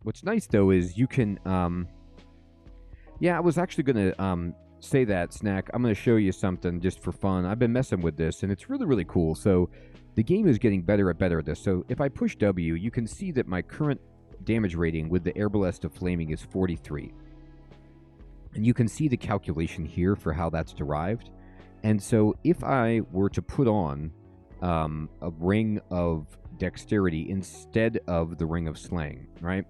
What's nice, though, is you can... yeah, I was actually going to say that, Snack. I'm going to show you something just for fun. I've been messing with this, and it's really, really cool. So the game is getting better and better at this. So if I push W, you can see that my current damage rating with the Airbalest of Flaming is 43. And you can see the calculation here for how that's derived. And so if I were to put on a ring of dexterity instead of the ring of slaying, right?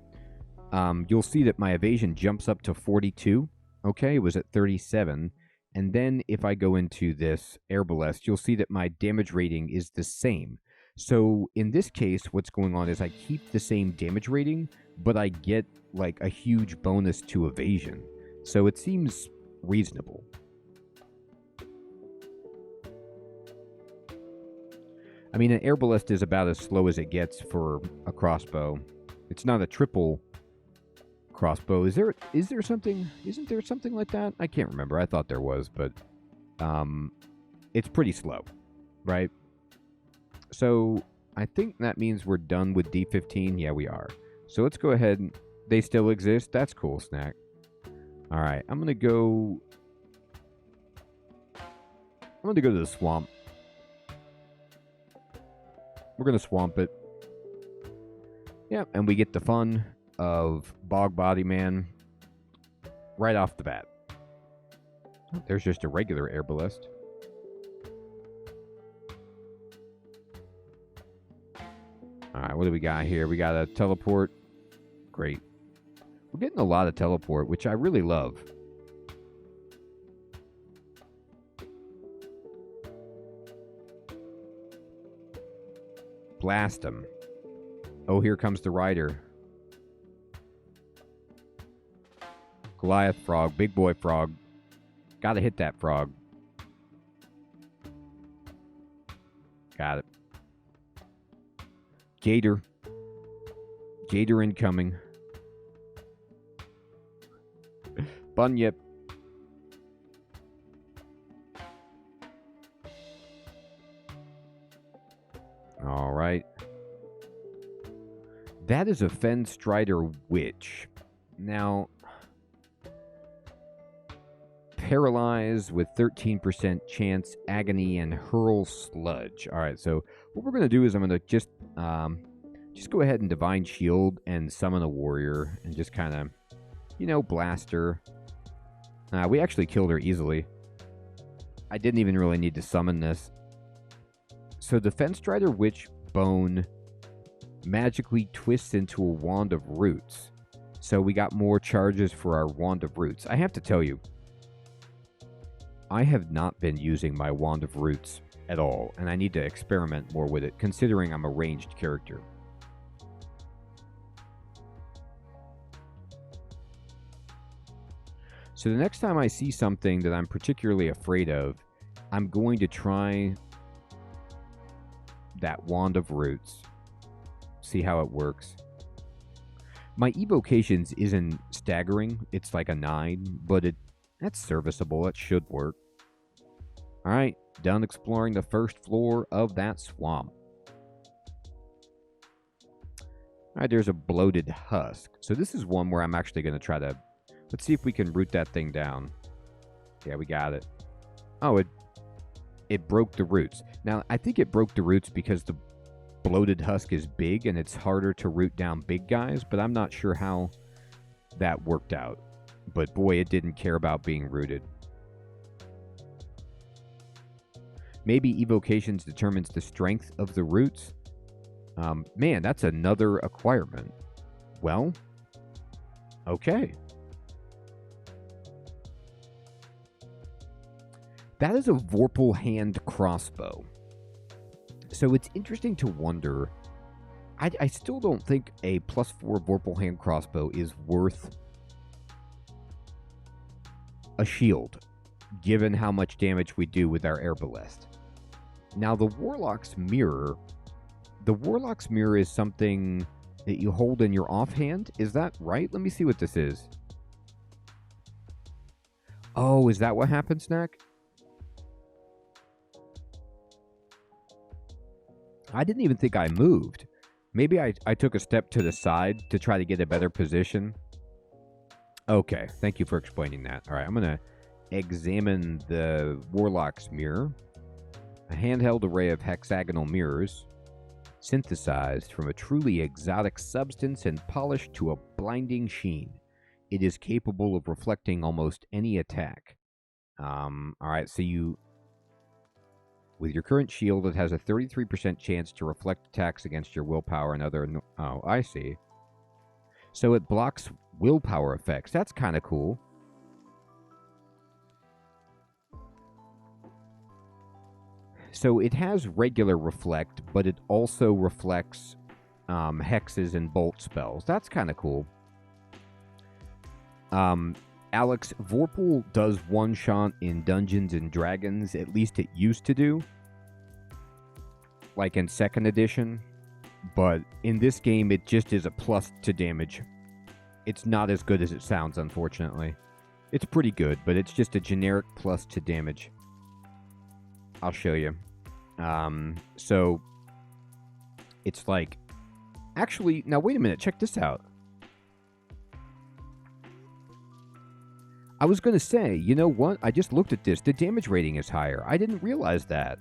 You'll see that my evasion jumps up to 42. Okay, it was at 37. And then if I go into this Airbalest, you'll see that my damage rating is the same. So in this case, what's going on is I keep the same damage rating, but I get like a huge bonus to evasion. So it seems reasonable. I mean, an Airbalest is about as slow as it gets for a crossbow. It's not a triple crossbow. Isn't there something like that? I can't remember. I thought there was, but it's pretty slow, right? So I think that means we're done with D15. Yeah, we are. So let's go ahead. They still exist. That's cool, Snack. All right, I'm gonna go to the swamp. We're gonna swamp it. Yeah, and we get the fun of Bog Body Man right off the bat. There's just a regular Airbalest. Alright, what do we got here? We got a teleport. Great. We're getting a lot of teleport, which I really love. Blast him. Oh, here comes the rider. Goliath frog, big boy frog. Gotta hit that frog. Got it. Gator. Gator incoming. Bunyip. All right. That is a Fen Strider Witch. Now, paralyze with 13% chance, agony, and hurl sludge. All right, so what we're going to do is I'm going to just go ahead and Divine Shield and summon a warrior and just kind of, blast her. We actually killed her easily. I didn't even really need to summon this. So the Fen Strider Witch Bone magically twists into a Wand of Roots. So we got more charges for our Wand of Roots. I have to tell you, I have not been using my Wand of Roots at all, and I need to experiment more with it, considering I'm a ranged character. So the next time I see something that I'm particularly afraid of, I'm going to try that Wand of Roots. See how it works. My evocations isn't staggering. It's like a 9, but that's serviceable. It should work. All right, done exploring the first floor of that swamp. All right, there's a bloated husk. So this is one where I'm actually going to try to... Let's see if we can root that thing down. Yeah, we got it. Oh, it broke the roots. Now, I think it broke the roots because the bloated husk is big and it's harder to root down big guys, but I'm not sure how that worked out. But boy, it didn't care about being rooted. Maybe evocations determines the strength of the roots. Man, that's another acquirement. Well, okay. That is a Vorpal hand crossbow. So it's interesting to wonder. I still don't think a +4 Vorpal hand crossbow is worth a shield, given how much damage we do with our Airbalest. Now, the Warlock's Mirror is something that you hold in your offhand. Is that right? Let me see what this is. Oh, is that what happened, Snack? I didn't even think I moved. Maybe I took a step to the side to try to get a better position. Okay, thank you for explaining that. All right, I'm going to examine the Warlock's mirror. A handheld array of hexagonal mirrors, synthesized from a truly exotic substance and polished to a blinding sheen. It is capable of reflecting almost any attack. All right, so with your current shield, it has a 33% chance to reflect attacks against your willpower and other... Oh, I see. So it blocks willpower effects. That's kind of cool. So it has regular reflect, but it also reflects hexes and bolt spells. That's kind of cool. Alex, Vorpal does one-shot in Dungeons and Dragons. At least it used to do. Like in 2nd edition. But in this game, it just is a plus to damage. It's not as good as it sounds, unfortunately. It's pretty good, but it's just a generic plus to damage. I'll show you. So it's like... Actually, now wait a minute. Check this out. I was going to say, you know what? I just looked at this. The damage rating is higher. I didn't realize that.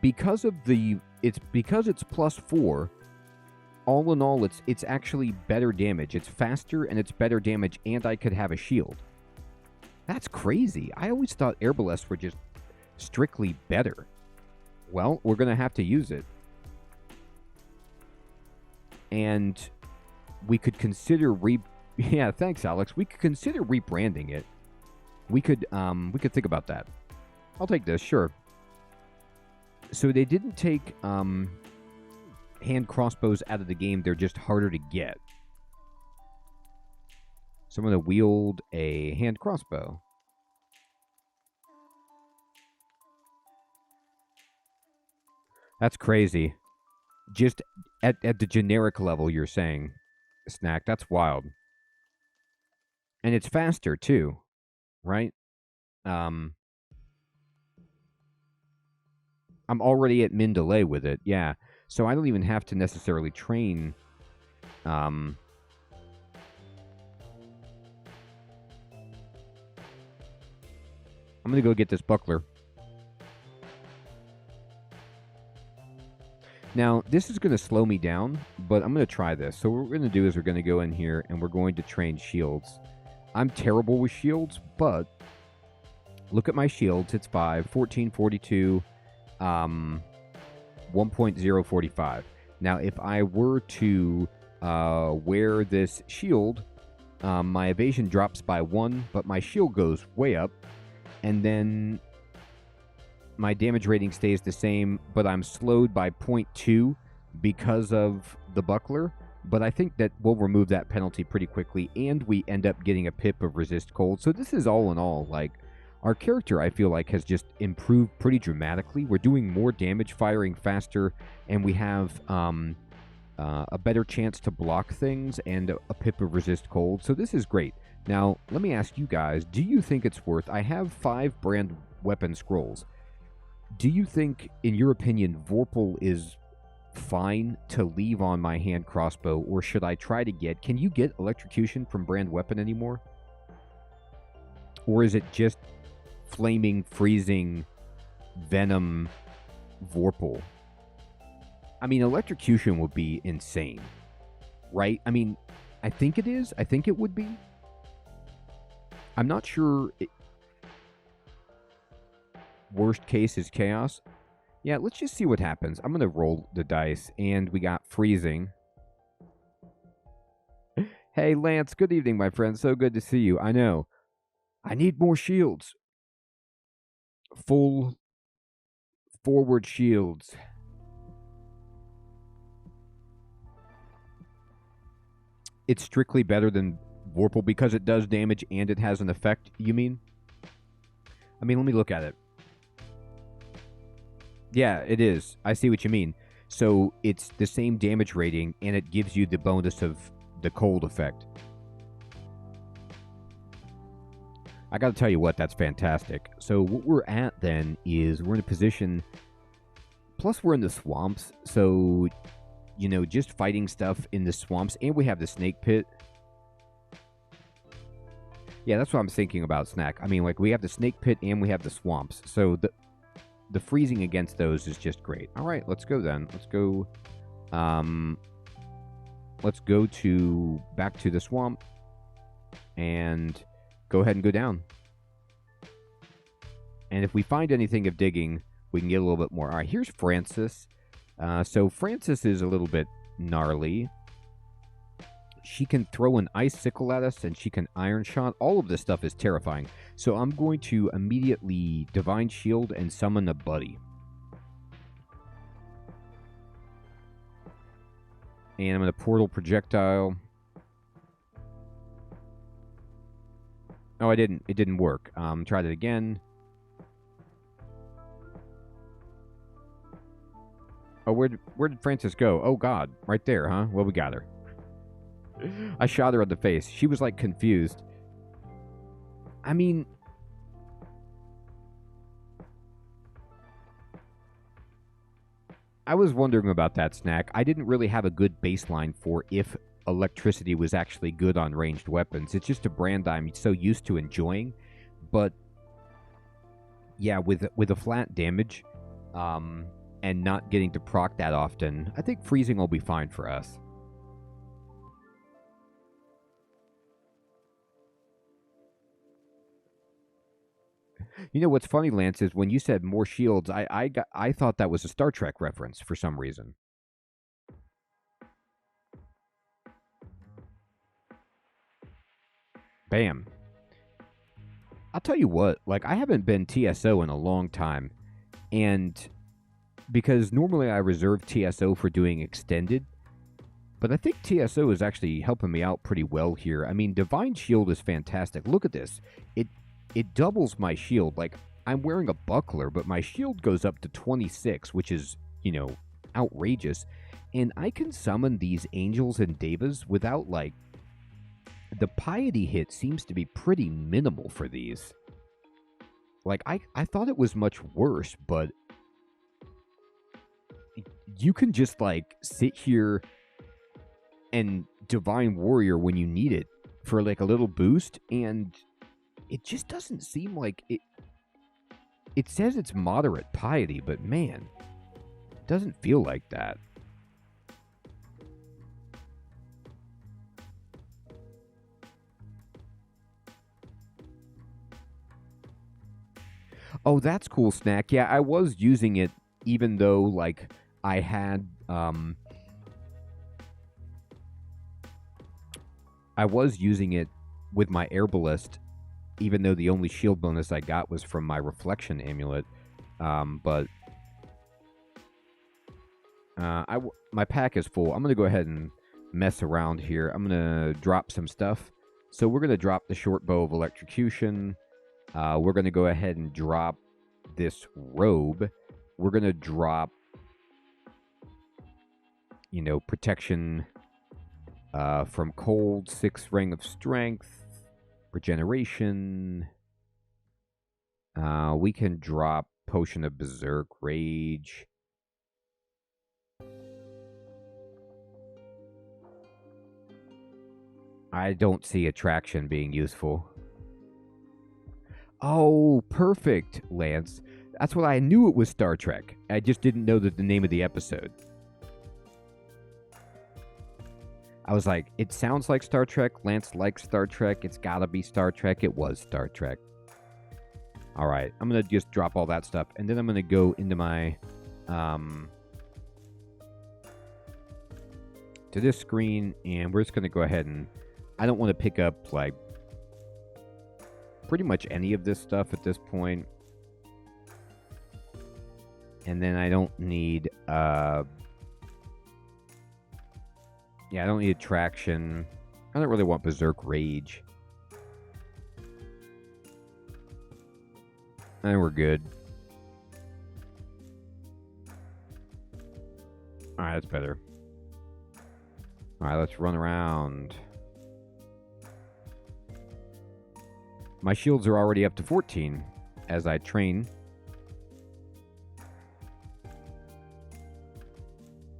Because it's +4, all in all, it's actually better damage. It's faster and it's better damage, and I could have a shield. That's crazy. I always thought Airballists were just strictly better. Well, we're going to have to use it. And we could consider Yeah, thanks, Alex. We could consider rebranding it. We could think about that. I'll take this, sure. So they didn't take hand crossbows out of the game. They're just harder to get. So I'm going to wield a hand crossbow. That's crazy. Just at the generic level, you're saying, Snack. That's wild. And it's faster, too. Right? I'm already at min delay with it, yeah. So I don't even have to necessarily train. I'm going to go get this buckler. Now, this is going to slow me down, but I'm going to try this. So what we're going to do is we're going to go in here and we're going to train shields. I'm terrible with shields, but look at my shields. It's 5, 14, 42, 1.045. Now, if I were to wear this shield, my evasion drops by 1, but my shield goes way up. And then my damage rating stays the same, but I'm slowed by 0.2 because of the buckler. But I think that we'll remove that penalty pretty quickly, and we end up getting a pip of resist cold. So this is all in all, like, our character, I feel like, has just improved pretty dramatically. We're doing more damage, firing faster, and we have a better chance to block things and a pip of resist cold. So this is great. Now, let me ask you guys, do you think it's worth... I have 5 brand weapon scrolls. Do you think, in your opinion, Vorpal is fine to leave on my hand crossbow, or should I try to get... Can you get electrocution from brand weapon anymore? Or is it just flaming, freezing, venom Vorpal? I mean, electrocution would be insane, right? I mean, I think it is. I think it would be. I'm not sure. Worst case is chaos. Yeah, let's just see what happens. I'm going to roll the dice, and we got freezing. Hey, Lance, good evening, my friend. So good to see you. I know. I need more shields. Full forward shields. It's strictly better than Vorpal because it does damage and it has an effect, you mean? I mean, let me look at it. Yeah, it is. I see what you mean. So it's the same damage rating, and it gives you the bonus of the cold effect. I got to tell you what, that's fantastic. So what we're at then is we're in a position, plus we're in the swamps, so, you know, just fighting stuff in the swamps, and we have the snake pit. Yeah, that's what I'm thinking about, Snack. I mean, like, we have the snake pit and we have the swamps, so the freezing against those is just great. All right, let's go then. Let's go back to the swamp and go ahead and go down. And if we find anything of digging, we can get a little bit more. All right, here's Francis. So Francis is a little bit gnarly. She can throw an ice sickle at us, and she can iron shot. All of this stuff is terrifying. So I'm going to immediately Divine Shield and summon a buddy. And I'm going to Portal Projectile. Oh, I didn't. It didn't work. Tried it again. Oh, where did Francis go? Oh, God. Right there, huh? Well, we got her. I shot her in the face. She was, like, confused. I mean, I was wondering about that, Snack. I didn't really have a good baseline for if electricity was actually good on ranged weapons. It's just a brand I'm so used to enjoying. But, yeah, with a flat damage, and not getting to proc that often, I think freezing will be fine for us. You know what's funny, Lance, is when you said more shields, I thought that was a Star Trek reference for some reason. Bam. I'll tell you what, like, I haven't been TSO in a long time, and because normally I reserve TSO for doing extended, but I think TSO is actually helping me out pretty well here. I mean, Divine Shield is fantastic. Look at this. It doubles my shield. Like, I'm wearing a buckler, but my shield goes up to 26, which is, you know, outrageous. And I can summon these angels and devas without, like, the piety hit seems to be pretty minimal for these. Like, I thought it was much worse, but you can just, like, sit here and Divine Warrior when you need it for, like, a little boost, and it just doesn't seem like it. It says it's moderate piety, but man, it doesn't feel like that. Oh, that's cool, Snack. Yeah, I was using it even though, like, I had, I was using it with my Air Ballist, even though the only shield bonus I got was from my Reflection Amulet. But my pack is full. I'm going to go ahead and mess around here. I'm going to drop some stuff. So we're going to drop the short bow of electrocution. We're going to go ahead and drop this robe. We're going to drop, you know, protection from cold, 6 ring of strength, regeneration. We can drop potion of berserk rage. I don't see attraction being useful. Oh, perfect, Lance. That's what I knew it was Star Trek. I just didn't know the name of the episode. I was like, it sounds like Star Trek. Lance likes Star Trek. It's gotta be Star Trek. It was Star Trek. All right, I'm gonna just drop all that stuff, and then I'm gonna go into my to this screen, and we're just gonna go ahead and I don't want to pick up like pretty much any of this stuff at this point. And then I don't need I don't need attraction. I don't really want berserk rage. And we're good. Alright, that's better. Alright, let's run around. My shields are already up to 14 as I train.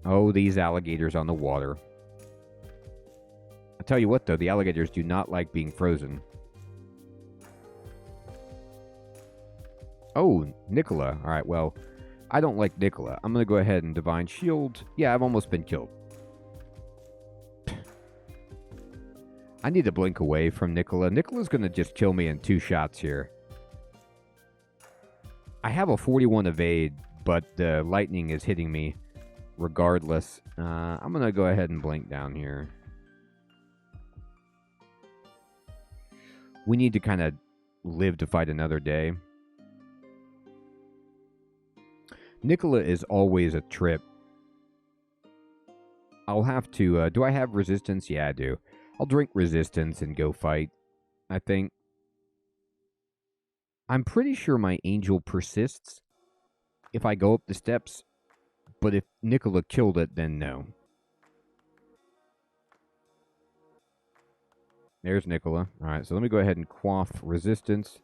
Oh, these alligators on the water. I tell you what, though, the alligators do not like being frozen. Oh, Nicola. All right, well, I don't like Nicola. I'm going to go ahead and Divine Shield. Yeah, I've almost been killed. I need to blink away from Nicola. Nicola's going to just kill me in 2 shots here. I have a 41 evade, but the lightning is hitting me regardless. I'm going to go ahead and blink down here. We need to kind of live to fight another day. Nicola is always a trip. I'll have to... do I have resistance? Yeah, I do. I'll drink resistance and go fight, I think. I'm pretty sure my angel persists if I go up the steps, but if Nicola killed it, then no. There's Nicola. All right, so let me go ahead and quaff resistance.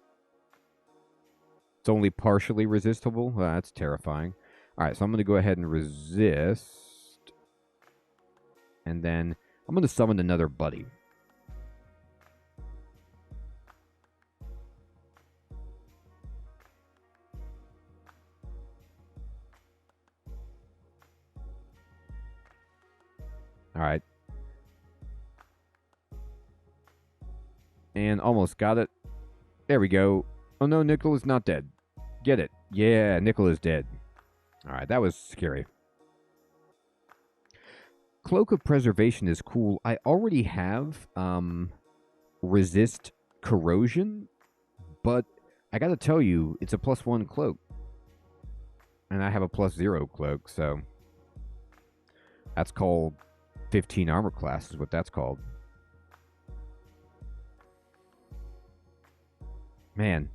It's only partially resistible. Well, that's terrifying. All right, so I'm going to go ahead and resist. And then I'm going to summon another buddy. All right. And almost got it. There we go. Oh no, Nicola's not dead. Get it. Yeah, Nicola's dead. All right, that was scary. Cloak of Preservation is cool. I already have resist corrosion, but I gotta tell you, it's a +1 cloak. And I have a +0 cloak, so that's called 15 armor class is what that's called. Man,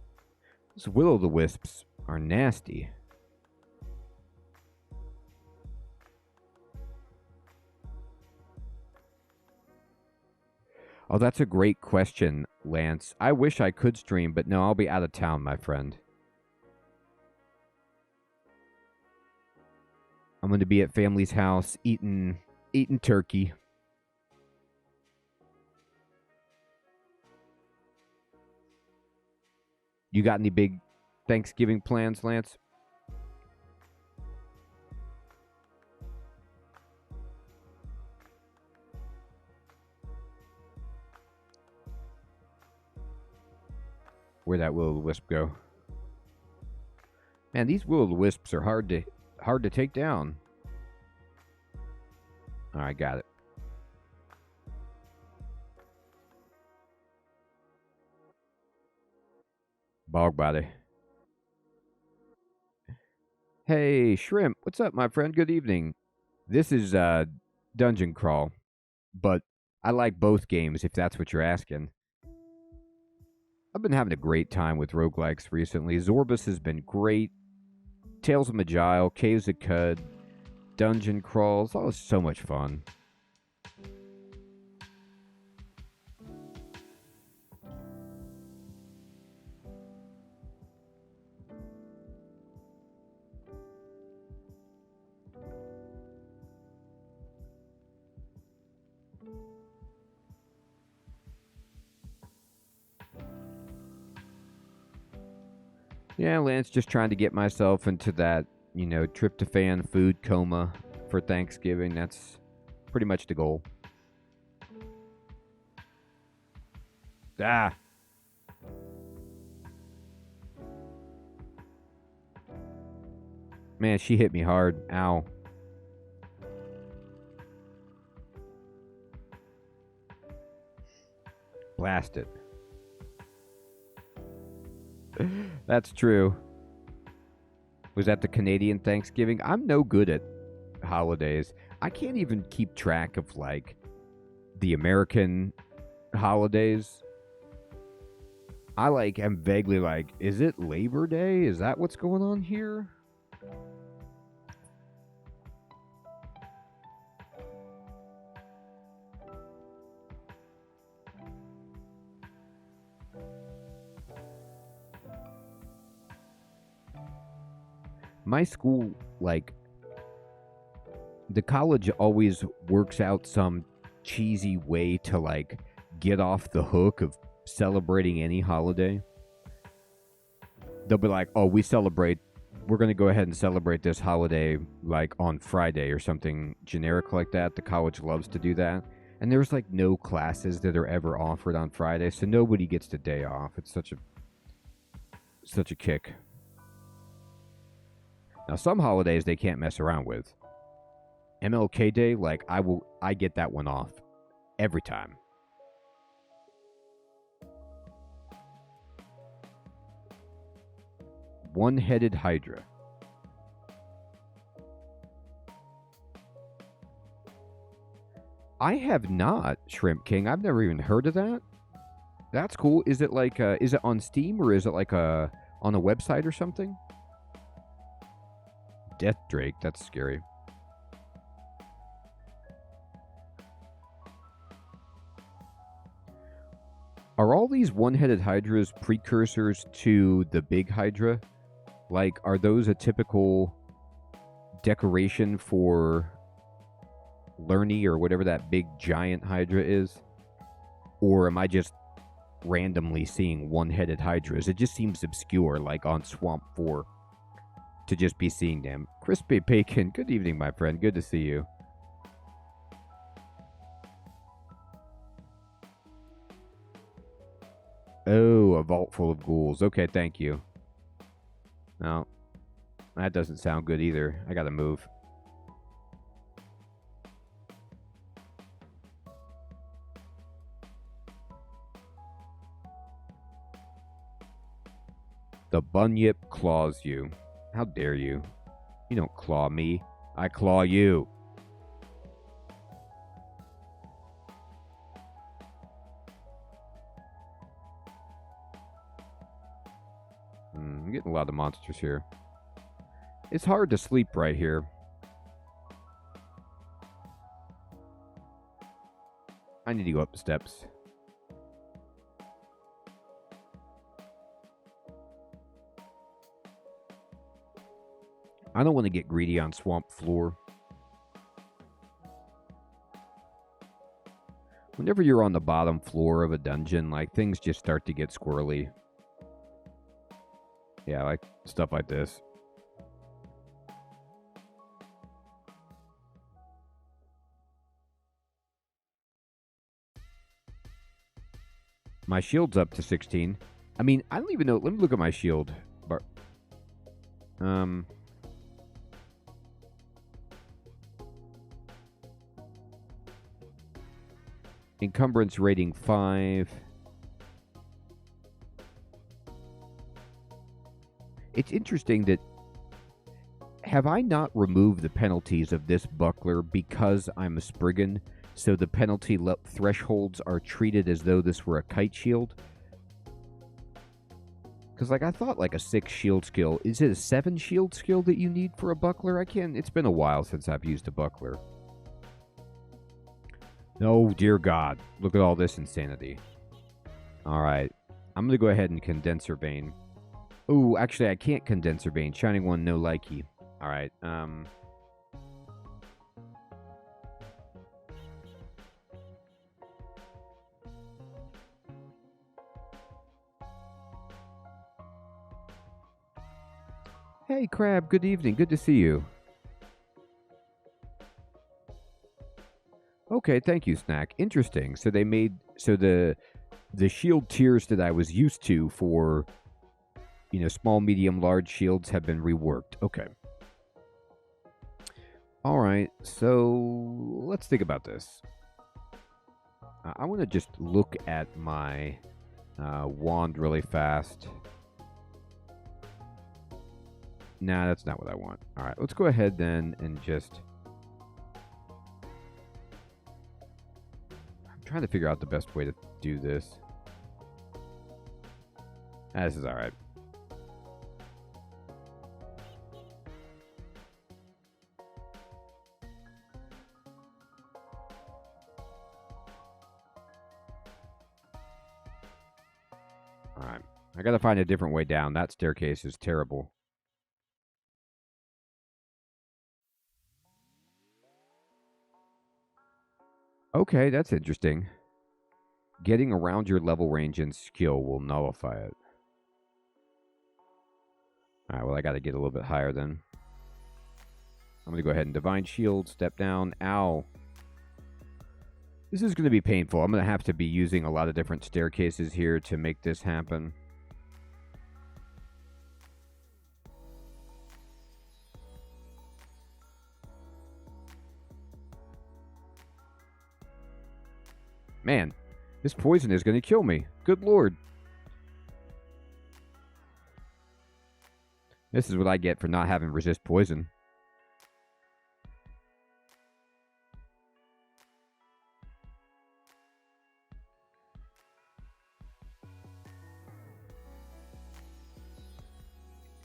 those will-o'-the-wisps are nasty. Oh, that's a great question, Lance. I wish I could stream, but no, I'll be out of town, my friend. I'm going to be at family's house eating turkey. You got any big Thanksgiving plans, Lance? Where'd that will-o'-the-wisp go? Man, these will-o'-the-wisps are hard to take down. All right, got it. Bog body. Hey, Shrimp, what's up, my friend? Good evening. This is Dungeon Crawl, but I like both games if that's what you're asking. I've been having a great time with roguelikes recently. Zorbus has been great. Tales of Majile, Caves of Cud, Dungeon Crawls, all so much fun. Yeah, Lance, just trying to get myself into that, tryptophan food coma for Thanksgiving. That's pretty much the goal. Ah! Man, she hit me hard. Ow. Blast it. That's true. Was that the Canadian Thanksgiving? I'm no good at holidays. I can't even keep track of, the American holidays. I, am vaguely is it Labor Day? Is that what's going on here? my school, like, the college always works out some cheesy way to, like, get off the hook of celebrating any holiday. They'll be like, oh, we're going to go ahead and celebrate this holiday, like, on Friday or something generic like that. The college loves to do that. And there's, like, no classes that are ever offered on Friday, so nobody gets the day off. It's such a kick. Now, some holidays they can't mess around with. MLK Day, like, I get that one off every time. One-headed Hydra. I have not, Shrimp King. I've never even heard of that. That's cool. Is it like, is it on Steam or is it like on a website or something? Death Drake, that's scary. Are all these one-headed hydras precursors to the big hydra? Like, are those a typical decoration for Lerny or whatever that big giant hydra is? Or am I just randomly seeing one-headed hydras? It just seems obscure, like on Swamp 4, to just be seeing them. Crispy Bacon, good evening, my friend. Good to see you. Oh, a vault full of ghouls. Okay, thank you. No, that doesn't sound good either. I gotta move. The bunyip claws you. How dare you? You don't claw me. I claw you. I'm getting a lot of monsters here. It's hard to sleep right here. I need to go up the steps. I don't want to get greedy on Swamp Floor. Whenever you're on the bottom floor of a dungeon, like, things just start to get squirrely. Yeah, like stuff like this. My shield's up to 16. I mean, I don't even know. Let me look at my shield. Encumbrance rating 5. It's interesting that, have I not removed the penalties of this buckler because I'm a Spriggan, so the penalty thresholds are treated as though this were a kite shield? Because, like, I thought, like, a 6 shield skill. Is it a 7 shield skill that you need for a buckler? It's been a while since I've used a buckler. Oh, dear God. Look at all this insanity. Alright. I'm going to go ahead and Condenser Bane. Oh, actually, I can't Condenser Bane. Shining One, no likey. Alright, Hey, Crab, good evening. Good to see you. Okay, thank you, Snack. Interesting. So they made... So the shield tiers that I was used to for, you know, small, medium, large shields have been reworked. Okay. Alright, so let's think about this. I want to just look at my wand really fast. Nah, that's not what I want. Alright, let's go ahead then and just... I'm trying to figure out the best way to do this. This is alright. Alright. I gotta find a different way down. That staircase is terrible. Okay, that's interesting. Getting around your level range and skill will nullify it. Alright, well, I gotta get a little bit higher then. I'm gonna go ahead and Divine Shield, step down. Ow. This is gonna be painful. I'm gonna have to be using a lot of different staircases here to make this happen. Man, this poison is going to kill me. Good lord. This is what I get for not having resist poison.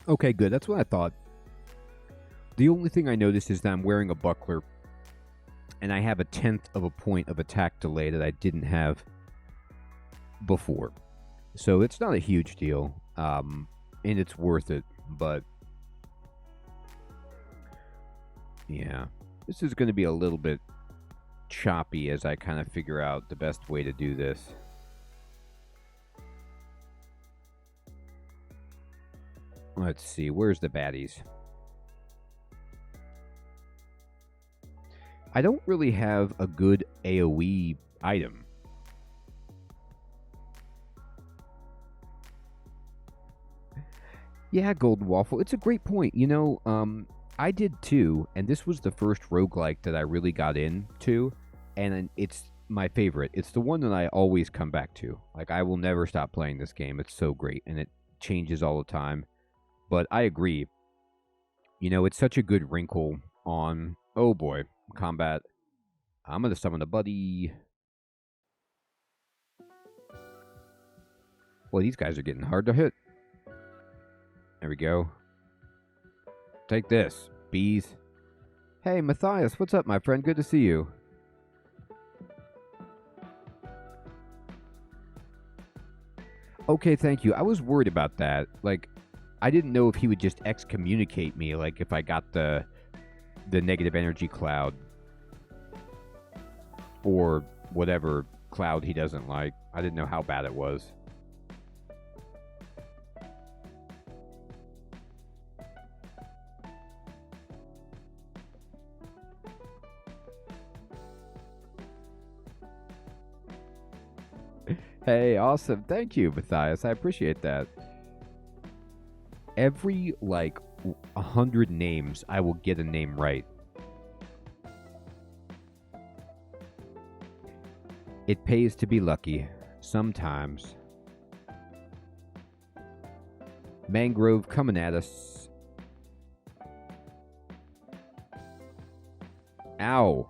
Okay, good. That's what I thought. The only thing I noticed is that I'm wearing a buckler, and I have a 1/10 of a point of attack delay that I didn't have before. So it's not a huge deal, and it's worth it, but yeah, this is going to be a little bit choppy as I kind of figure out the best way to do this. Let's see, where's the baddies? I don't really have a good AoE item. Yeah, Golden Waffle. It's a great point. You know, I did too, and this was the first roguelike that I really got into, and it's my favorite. It's the one that I always come back to. Like, I will never stop playing this game. It's so great, and it changes all the time. But I agree. You know, it's such a good wrinkle on, oh boy, combat. I'm going to summon a buddy. Well, these guys are getting hard to hit. There we go. Take this, bees. Hey, Matthias, what's up, my friend? Good to see you. Okay, thank you. I was worried about that. Like, I didn't know if he would just excommunicate me, like if I got the negative energy cloud. Or whatever cloud he doesn't like. I didn't know how bad it was. Hey, awesome. Thank you, Matthias. I appreciate that. Every, 100 names, I will get a name right. It pays to be lucky. Sometimes. Mangrove coming at us. Ow.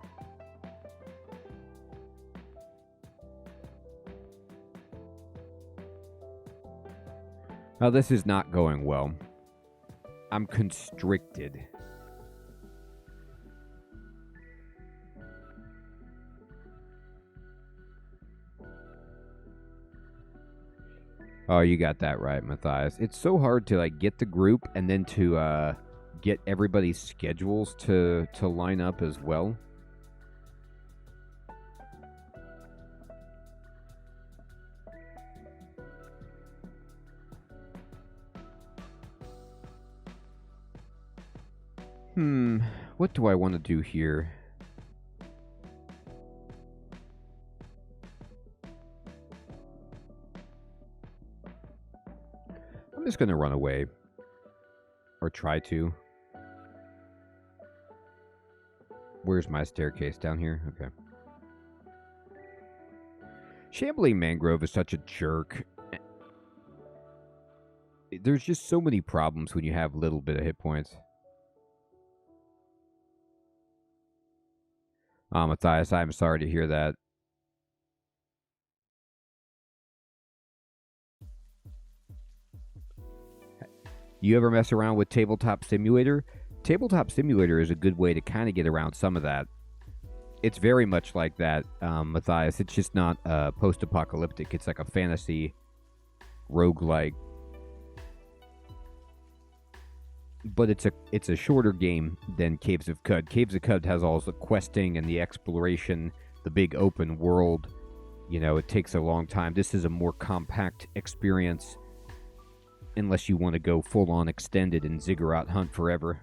Now, this is not going well. I'm constricted. Oh, you got that right, Matthias. It's so hard to get the group and then to get everybody's schedules to line up as well. What do I want to do here? I'm just going to run away. Or try to. Where's my staircase? Down here? Okay. Shambling Mangrove is such a jerk. There's just so many problems when you have a little bit of hit points. Matthias, I'm sorry to hear that. You ever mess around with Tabletop Simulator? Tabletop Simulator is a good way to kind of get around some of that. It's very much like that, Matthias. It's just not post-apocalyptic. It's like a fantasy roguelike. But it's a shorter game than Caves of Cud. Caves of Cud has all the questing and the exploration, the big open world, you know, it takes a long time. This is a more compact experience, unless you want to go full on extended and ziggurat hunt forever.